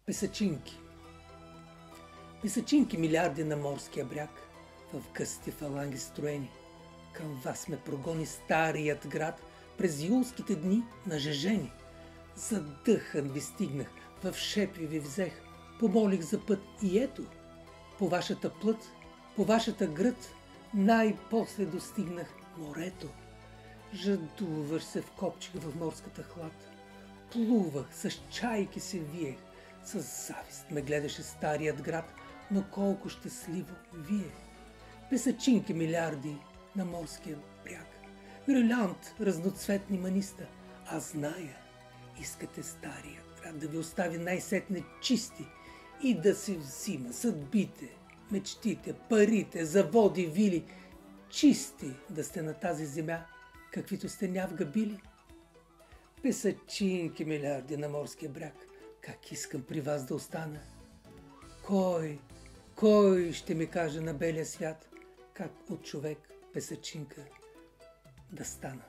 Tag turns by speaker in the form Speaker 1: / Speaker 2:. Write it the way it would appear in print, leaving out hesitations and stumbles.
Speaker 1: Песачинки. Песачинки милиарди на морския бряг, в късите фаланги строени. Към вас ме прогони старият град през юлските дни нажежени. Задъхан ви стигнах, в шепи ви взех, помолих за път и ето, по вашата плът, по вашата гръд, най-после достигнах морето. Жадуваш се вкопчих в морската хлад. Плувах, с чайки се виех, с завист ме гледаше старият град, но колко щастливо вие. Песачинки милиарди на морския бряг, брилянт разноцветни маниста, аз зная, искате стария град да ви остави най-сетне чисти и да се взима съдбите, мечтите, парите, заводи, вили, чисти да сте на тази земя, каквито сте нявга били. Песачинки милиарди на морския бряг, как искам при вас да остана. Кой ще ми каже на белия свят, как от човек песачинка да стана?